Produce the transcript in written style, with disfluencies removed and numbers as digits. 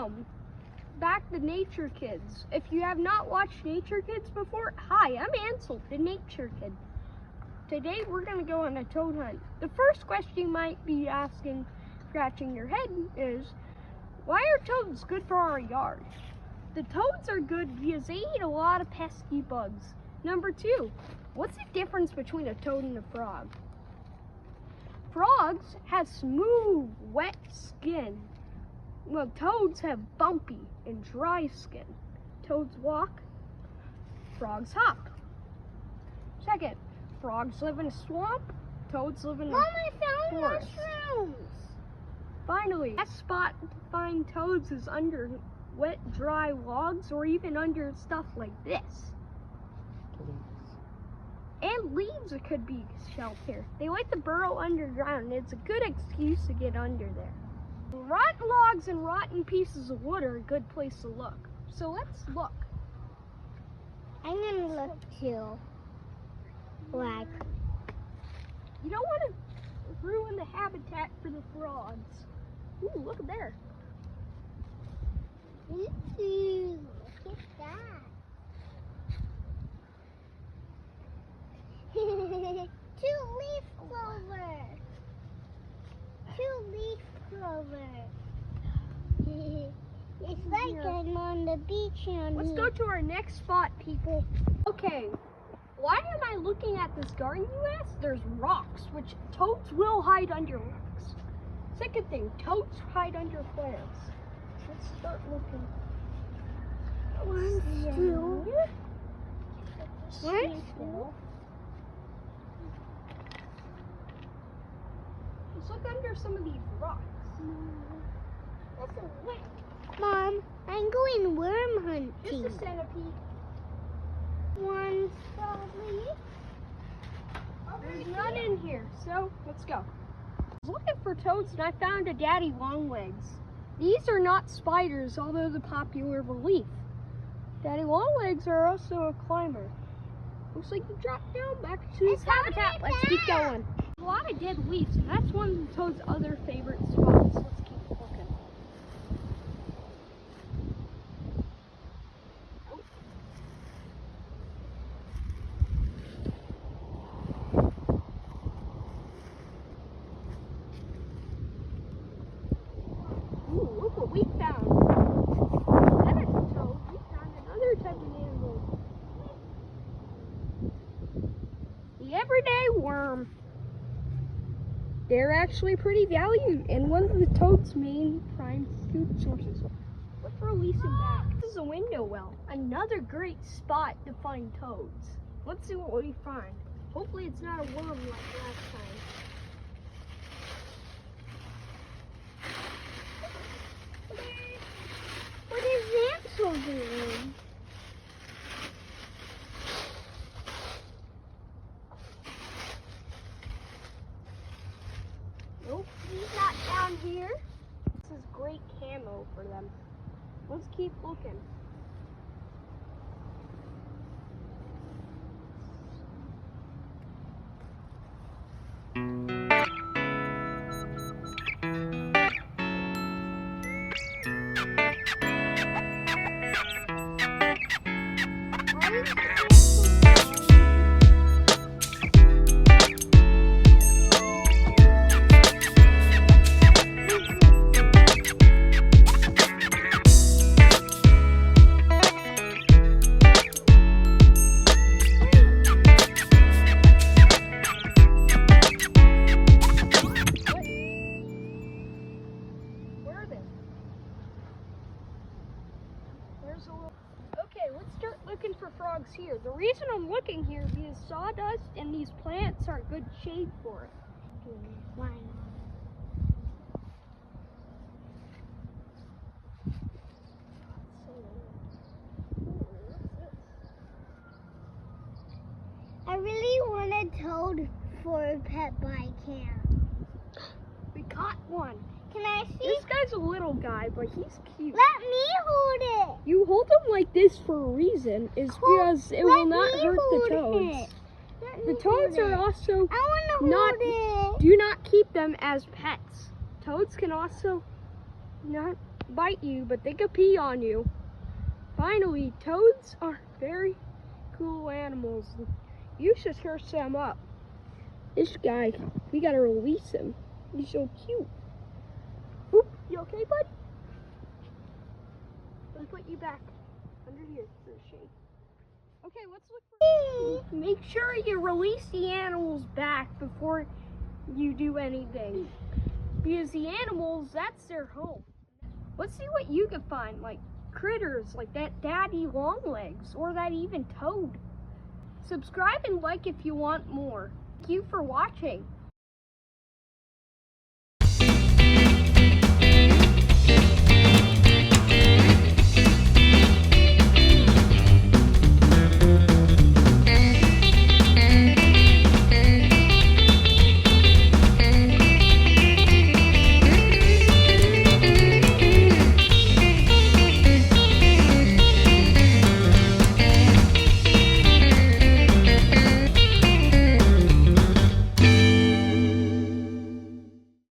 Welcome back to Nature Kids. If you have not watched Nature Kids before, hi, I'm Ansel the Nature Kid. Today we're going to go on a toad hunt. The first question you might be asking, scratching your head, is why are toads good for our yard? The toads are good because they eat a lot of pesky bugs. Number 2, what's the difference between a toad and a frog? Frogs have smooth, wet skin. Well, toads have bumpy and dry skin. Toads walk, frogs hop. Second, frogs live in a swamp, toads live in a forest. I found mushrooms! Finally, the best spot to find toads is under wet, dry logs or even under stuff like this. And leaves could be shelter. They like to burrow underground. It's a good excuse to get under there. Rotten logs and rotten pieces of wood are a good place to look. So let's look. I'm gonna look too. Like, You don't want to ruin the habitat for the frogs. Ooh, look at there. ooh, look at that. Two-leaf clover. Two-leaf clover. It's like I'm on the beach on Let's go to our next spot, people. Okay, why am I looking at this garden, you ask? There's rocks, which toads will hide under rocks. Second thing, toads hide under plants. Let's start looking. One, two. Let's look under some of these rocks. That's a wet. Mom, I'm going worm hunting. Just a centipede. One, probably. There's none in here, so let's go. I was looking for toads and I found a daddy longlegs. These are not spiders, although the popular belief. Daddy longlegs are also a climber. Looks like you dropped down back to his habitat. Let's keep going. A lot of dead leaves, and that's one of the toad's other favorite spots. Let's keep looking. Ooh, look what we found. That is a toad. We found another type of animal. The everyday worm. They're actually pretty valued and one of the toad's main prime food sources. Let's release him back. This is a window well. Another great spot to find toads. Let's see what we find. Hopefully it's not a worm like last time. What is Ansel doing? Nope, he's not down here. This is great camo for them. Let's keep looking. Okay, let's start looking for frogs here. The reason I'm looking here is because sawdust and these plants are good shade for it. Why not? I really want a toad for a pet, but I can't. We caught one. Can I see? This guy's a little guy, but he's cute. Let me hold it. You hold him like this for a reason, is because it will not hurt the toads. The toads are also I want to not, hold it. do not keep them as pets. Toads can also not bite you, but they could pee on you. Finally, toads are very cool animals. You should search them up. This guy, we gotta release him. He's so cute. Oop, you okay, buddy? Let's put you back under here for a shade. Okay, let's look for... Make sure you release the animals back before you do anything. Because the animals, that's their home. Let's see what you can find, like critters, like that daddy longlegs, or that even toad. Subscribe and like if you want more. Thank you for watching.